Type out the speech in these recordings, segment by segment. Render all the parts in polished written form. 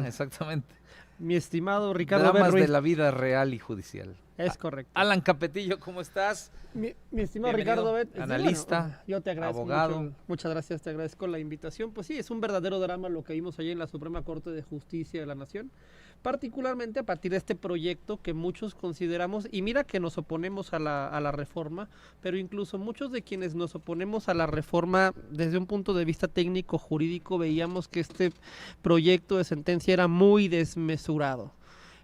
Exactamente. Mi estimado Ricardo Dramas Ruiz. de la vida real y judicial. Es correcto. Alan Capetillo, ¿cómo estás? Mi estimado Bienvenido, Ricardo Bet, analista, bueno, yo te agradezco abogado. mucho, muchas gracias, te agradezco la invitación. Pues sí, es un verdadero drama lo que vimos ayer en la Suprema Corte de Justicia de la Nación, particularmente a partir de este proyecto que muchos consideramos, y mira que nos oponemos a la reforma, pero incluso muchos de quienes nos oponemos a la reforma desde un punto de vista técnico jurídico veíamos que este proyecto de sentencia era muy desmesurado.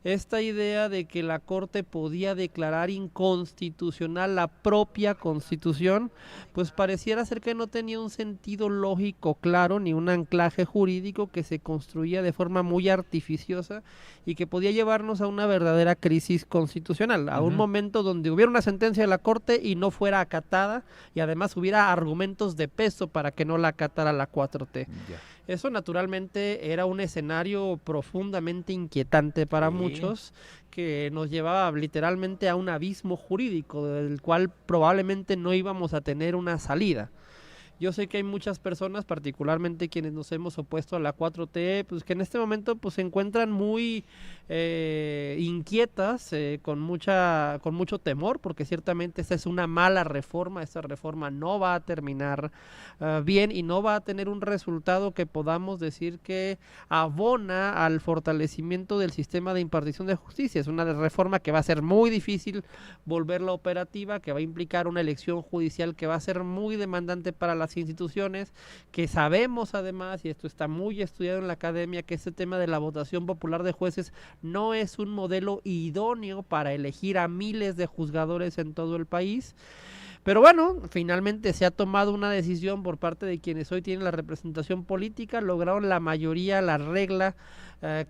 Esta idea de que la Corte podía declarar inconstitucional la propia Constitución, pues pareciera ser que no tenía un sentido lógico claro, ni un anclaje jurídico, que se construía de forma muy artificiosa y que podía llevarnos a una verdadera crisis constitucional, a un momento donde hubiera una sentencia de la Corte y no fuera acatada, y además hubiera argumentos de peso para que no la acatara la 4T. Ya. Eso naturalmente era un escenario profundamente inquietante para Sí. muchos, que nos llevaba literalmente a un abismo jurídico del cual probablemente no íbamos a tener una salida. Yo sé que hay muchas personas, particularmente quienes nos hemos opuesto a la 4T, pues que en este momento pues se encuentran muy inquietas, con mucho temor, porque ciertamente esta es una mala reforma. Esta reforma no va a terminar bien y no va a tener un resultado que podamos decir que abona al fortalecimiento del sistema de impartición de justicia. Es una reforma que va a ser muy difícil volverla operativa, que va a implicar una elección judicial que va a ser muy demandante para las instituciones, que sabemos además, y esto está muy estudiado en la academia, que este tema de la votación popular de jueces no es un modelo idóneo para elegir a miles de juzgadores en todo el país. Pero bueno, finalmente se ha tomado una decisión por parte de quienes hoy tienen la representación política, lograron la mayoría, la regla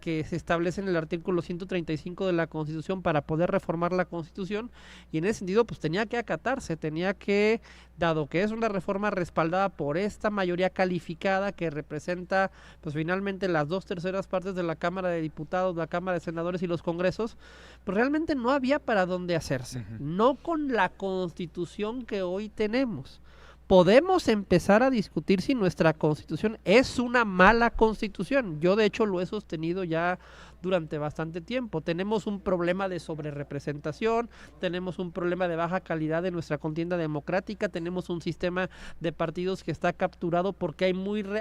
que se establece en el artículo 135 de la Constitución para poder reformar la Constitución, y en ese sentido pues tenía que acatarse, tenía que, dado que es una reforma respaldada por esta mayoría calificada que representa pues finalmente las 2/3 partes de la Cámara de Diputados, la Cámara de Senadores y los Congresos, pues realmente no había para dónde hacerse, no con la Constitución que hoy tenemos. Podemos empezar a discutir si nuestra Constitución es una mala Constitución. Yo de hecho lo he sostenido ya durante bastante tiempo. Tenemos un problema de sobrerepresentación, tenemos un problema de baja calidad de nuestra contienda democrática, tenemos un sistema de partidos que está capturado porque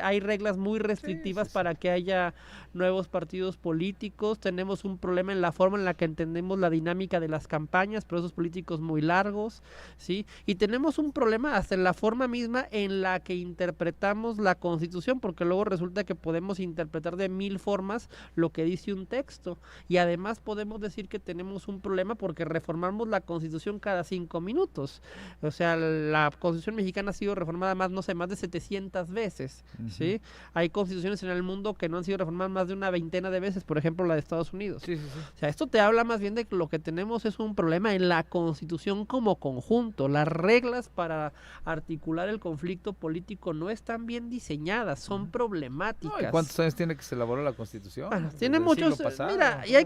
hay reglas muy restrictivas para que haya nuevos partidos políticos, tenemos un problema en la forma en la que entendemos la dinámica de las campañas, procesos políticos muy largos, ¿sí? Y tenemos un problema hasta en la forma misma en la que interpretamos la Constitución, porque luego resulta que podemos interpretar de 1000 formas lo que dice un texto, y además podemos decir que tenemos un problema porque reformamos la Constitución cada 5 minutos. O sea, la Constitución mexicana ha sido reformada más de 700 veces, ¿sí? Hay constituciones en el mundo que no han sido reformadas más de una veintena de veces, por ejemplo la de Estados Unidos. O sea, esto te habla más bien de que lo que tenemos es un problema en la Constitución como conjunto. Las reglas para articular el conflicto político no están bien diseñadas, son problemáticas. No, ¿y cuántos años tiene que se elaboró la Constitución? Bueno, Desde tiene el muchos, siglo pasado, mira, y hay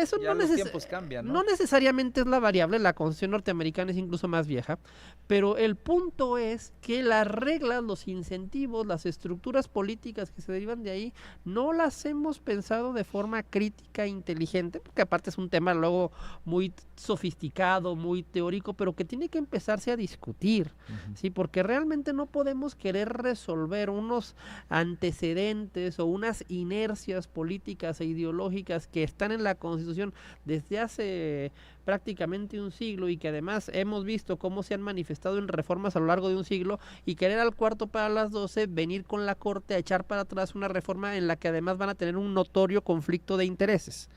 eso ya no, los tiempos cambian, ¿no? no necesariamente es la variable, la Constitución norteamericana es incluso más vieja, pero el punto es que las reglas, los incentivos, las estructuras políticas que se derivan de ahí, no las hemos pensado de forma crítica e inteligente, porque aparte es un tema luego muy sofisticado, muy teórico, pero que tiene que empezarse a discutir, ¿sí? Porque realmente no podemos querer resolver unos antecedentes o unas inercias políticas e ideológicas que están en la Constitución desde hace prácticamente un siglo, y que además hemos visto cómo se han manifestado en reformas a lo largo de un siglo, y querer al cuarto para las 12 venir con la Corte a echar para atrás una reforma en la que además van a tener un notorio conflicto de intereses.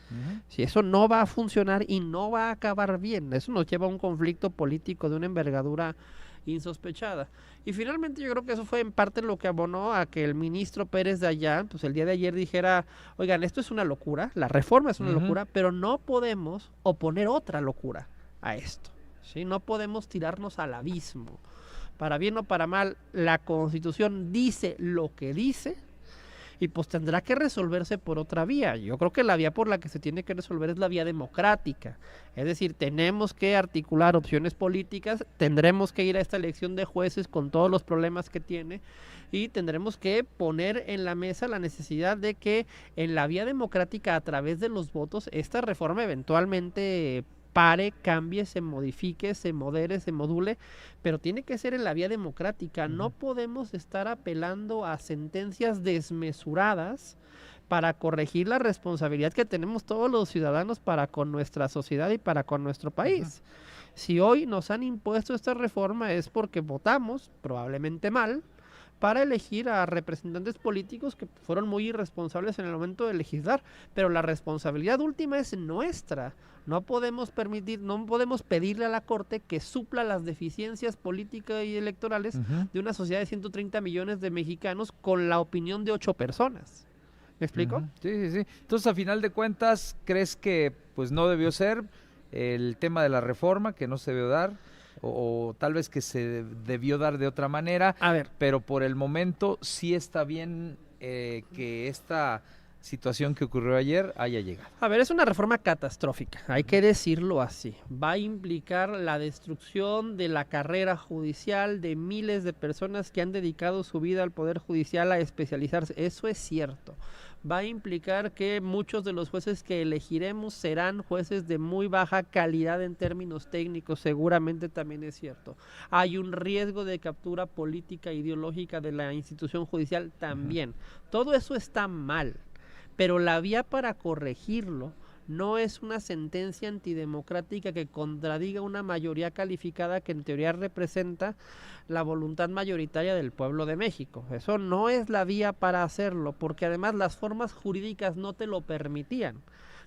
Si eso no va a funcionar y no va a acabar bien, eso nos lleva a un conflicto político de una envergadura insospechada. Y finalmente yo creo que eso fue en parte lo que abonó a que el ministro Pérez Dayán, pues el día de ayer dijera, oigan, esto es una locura, la reforma es una locura, pero no podemos oponer otra locura a esto, ¿sí? No podemos tirarnos al abismo. Para bien o para mal, la Constitución dice lo que dice, y pues tendrá que resolverse por otra vía. Yo creo que la vía por la que se tiene que resolver es la vía democrática, es decir, tenemos que articular opciones políticas, tendremos que ir a esta elección de jueces con todos los problemas que tiene y tendremos que poner en la mesa la necesidad de que en la vía democrática, a través de los votos, esta reforma eventualmente pare, cambie, se modifique, se modere, se module, pero tiene que ser en la vía democrática. No podemos estar apelando a sentencias desmesuradas para corregir la responsabilidad que tenemos todos los ciudadanos para con nuestra sociedad y para con nuestro país. Si hoy nos han impuesto esta reforma es porque votamos, probablemente mal, para elegir a representantes políticos que fueron muy irresponsables en el momento de legislar, pero la responsabilidad última es nuestra. No podemos pedirle a la Corte que supla las deficiencias políticas y electorales de una sociedad de 130 millones de mexicanos con la opinión de 8 personas. ¿Me explico? Sí, sí, sí. Entonces, a final de cuentas, ¿crees que pues no debió ser el tema de la reforma, que no se debió dar? O tal vez que se debió dar de otra manera, A ver, pero por el momento sí está bien que esta situación que ocurrió ayer haya llegado. es una reforma catastrófica, hay que decirlo así. Va a implicar la destrucción de la carrera judicial de miles de personas que han dedicado su vida al Poder Judicial a especializarse. Eso es cierto. Va a implicar que muchos de los jueces que elegiremos serán jueces de muy baja calidad en términos técnicos, seguramente también es cierto. Hay un riesgo de captura política e ideológica de la institución judicial también. Todo eso está mal, pero la vía para corregirlo no es una sentencia antidemocrática que contradiga una mayoría calificada que en teoría representa la voluntad mayoritaria del pueblo de México. Eso no es la vía para hacerlo, porque además las formas jurídicas no te lo permitían.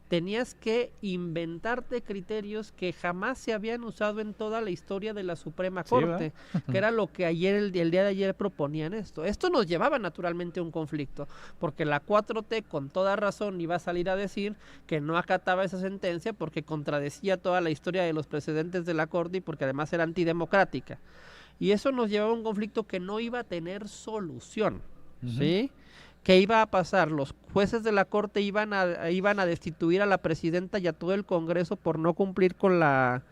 Tenías que inventarte criterios que jamás se habían usado en toda la historia de la Suprema Corte, que era lo que el día de ayer proponían esto. Esto nos llevaba naturalmente a un conflicto, porque la 4T con toda razón iba a salir a decir que no acataba esa sentencia porque contradecía toda la historia de los precedentes de la Corte y porque además era antidemocrática. Y eso nos llevaba a un conflicto que no iba a tener solución, ¿sí? ¿Qué iba a pasar? Los jueces de la Corte iban a destituir a la presidenta y a todo el Congreso por no cumplir con la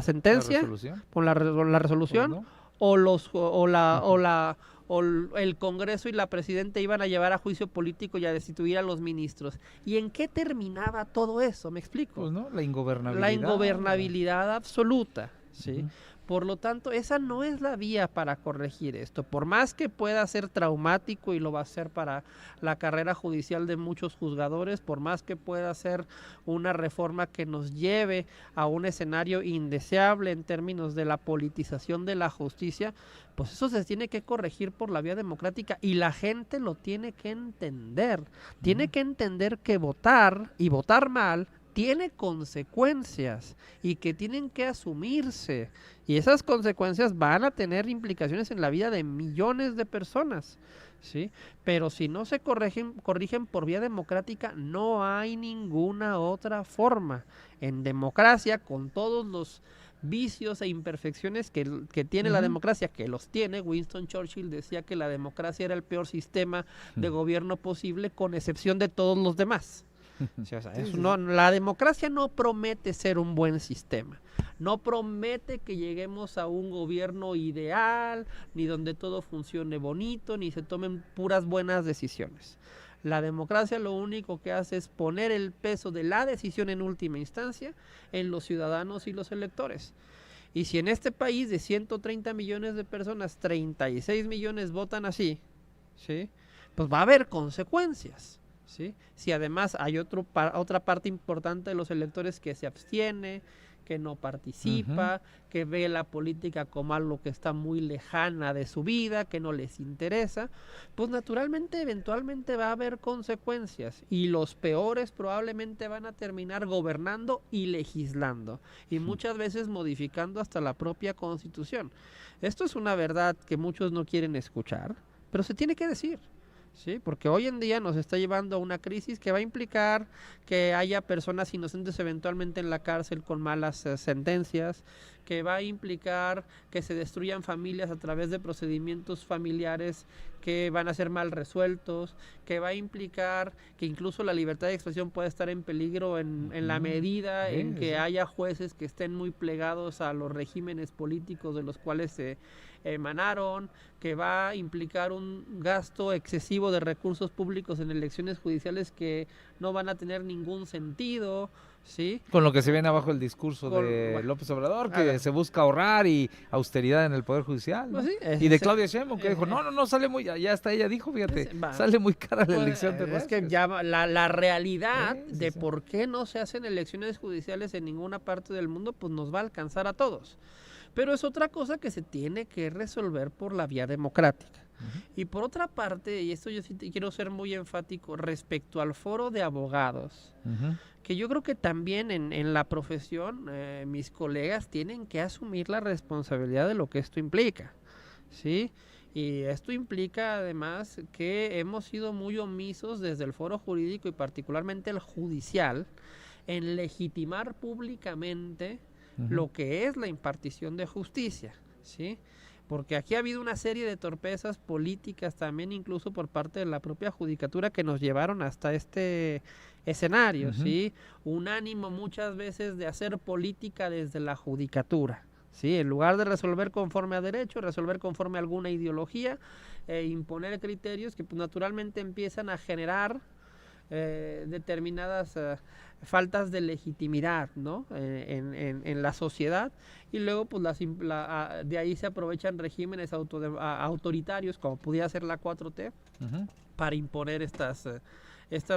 sentencia, con la resolución, pues no. o el Congreso y la presidenta iban a llevar a juicio político y a destituir a los ministros. ¿Y en qué terminaba todo eso? ¿Me explico? Pues no, la ingobernabilidad. La ingobernabilidad absoluta, ¿sí? Por lo tanto, esa no es la vía para corregir esto. Por más que pueda ser traumático, y lo va a ser para la carrera judicial de muchos juzgadores, por más que pueda ser una reforma que nos lleve a un escenario indeseable en términos de la politización de la justicia, pues eso se tiene que corregir por la vía democrática y la gente lo tiene que entender. Tiene que entender que votar y votar mal tiene consecuencias y que tienen que asumirse, y esas consecuencias van a tener implicaciones en la vida de millones de personas, ¿sí? Pero si no se corrigen por vía democrática, no hay ninguna otra forma. En democracia, con todos los vicios e imperfecciones que tiene la democracia, que los tiene, Winston Churchill decía que la democracia era el peor sistema de gobierno posible, con excepción de todos los demás. La democracia no promete ser un buen sistema, no promete que lleguemos a un gobierno ideal, ni donde todo funcione bonito, ni se tomen puras buenas decisiones. La democracia lo único que hace es poner el peso de la decisión en última instancia en los ciudadanos y los electores. Y si en este país de 130 millones de personas, 36 millones votan así, ¿sí? Pues va a haber consecuencias. ¿Sí? Si además hay otra parte importante de los electores que se abstiene, que no participa, que ve la política como algo que está muy lejana de su vida, que no les interesa, pues naturalmente eventualmente va a haber consecuencias, y los peores probablemente van a terminar gobernando y legislando, y muchas veces modificando hasta la propia Constitución. Esto es una verdad que muchos no quieren escuchar, pero se tiene que decir. Sí, porque hoy en día nos está llevando a una crisis que va a implicar que haya personas inocentes eventualmente en la cárcel con malas sentencias, que va a implicar que se destruyan familias a través de procedimientos familiares que van a ser mal resueltos, que va a implicar que incluso la libertad de expresión puede estar en peligro en la medida en que haya jueces que estén muy plegados a los regímenes políticos de los cuales se emanaron, que va a implicar un gasto excesivo de recursos públicos en elecciones judiciales que no van a tener ningún sentido, ¿sí? Con lo que se viene abajo el discurso de López Obrador, que se busca ahorrar y austeridad en el Poder Judicial, ¿no? Pues sí, y de Claudia Sheinbaum, que dijo, no, sale muy, ya hasta ella dijo, fíjate, sale muy cara la elección de Es que ya la realidad de por qué no se hacen elecciones judiciales en ninguna parte del mundo, pues nos va a alcanzar a todos. Pero es otra cosa que se tiene que resolver por la vía democrática. Y por otra parte, y esto yo sí quiero ser muy enfático, respecto al foro de abogados, que yo creo que también en la profesión mis colegas tienen que asumir la responsabilidad de lo que esto implica, ¿sí? Y esto implica además que hemos sido muy omisos desde el foro jurídico y particularmente el judicial en legitimar públicamente lo que es la impartición de justicia, ¿sí? Porque aquí ha habido una serie de torpezas políticas también, incluso por parte de la propia judicatura, que nos llevaron hasta este escenario, ¿sí? Un ánimo muchas veces de hacer política desde la judicatura, ¿sí? En lugar de resolver conforme a derecho, resolver conforme a alguna ideología, imponer criterios que pues, naturalmente empiezan a generar determinadas faltas de legitimidad, ¿no? en la sociedad, y luego pues de ahí se aprovechan regímenes autoritarios como pudiera ser la 4T para imponer estas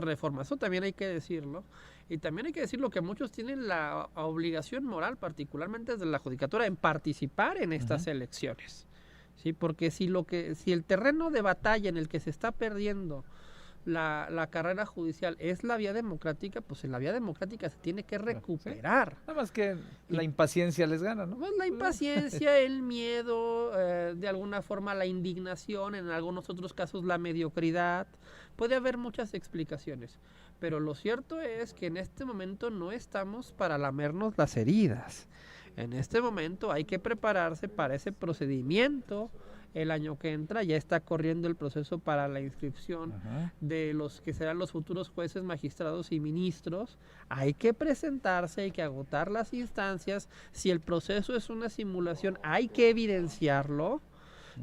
reformas. Eso también hay que decirlo, y también hay que decirlo que muchos tienen la obligación moral, particularmente desde la judicatura, en participar en estas elecciones, ¿sí? Porque si el terreno de batalla en el que se está perdiendo la carrera judicial es la vía democrática, pues en la vía democrática se tiene que recuperar. Sí. Nada más que la impaciencia les gana, ¿no? Pues la impaciencia, el miedo, de alguna forma la indignación, en algunos otros casos la mediocridad. Puede haber muchas explicaciones, pero lo cierto es que en este momento no estamos para lamernos las heridas. En este momento hay que prepararse para ese procedimiento. El año que entra ya está corriendo el proceso para la inscripción de los que serán los futuros jueces, magistrados y ministros. Hay que presentarse, hay que agotar las instancias. Si el proceso es una simulación, hay que evidenciarlo,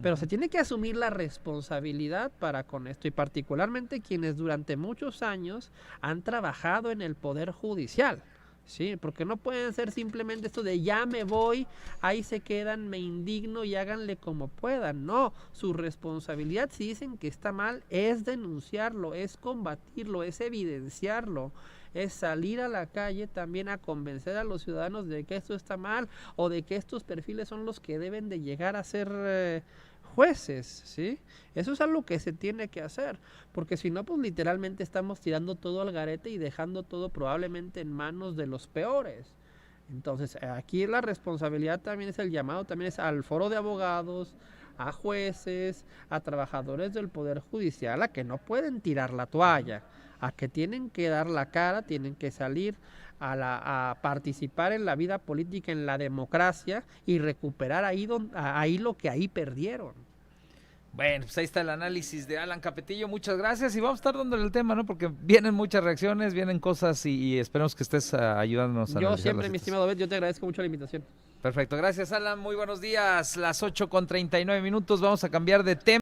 pero se tiene que asumir la responsabilidad para con esto, y particularmente quienes durante muchos años han trabajado en el Poder Judicial. Sí, porque no pueden ser simplemente esto de ya me voy, ahí se quedan, me indigno y háganle como puedan. No, su responsabilidad, si dicen que está mal, es denunciarlo, es combatirlo, es evidenciarlo, es salir a la calle también a convencer a los ciudadanos de que esto está mal o de que estos perfiles son los que deben de llegar a ser jueces, ¿sí? Eso es algo que se tiene que hacer, porque si no, pues literalmente estamos tirando todo al garete y dejando todo probablemente en manos de los peores. Entonces, aquí la responsabilidad también es el llamado, también es al foro de abogados, a jueces, a trabajadores del Poder Judicial, a que no pueden tirar la toalla, a que tienen que dar la cara, tienen que salir a participar en la vida política, en la democracia, y recuperar ahí lo que ahí perdieron. Bueno, pues ahí está el análisis de Alan Capetillo, muchas gracias, y vamos a estar dándole el tema, ¿no? Porque vienen muchas reacciones, vienen cosas y esperemos que estés ayudándonos a Yo siempre, mi estimado Bet, yo te agradezco mucho la invitación. Perfecto, gracias Alan, muy buenos días, las 8:39 minutos, vamos a cambiar de tema.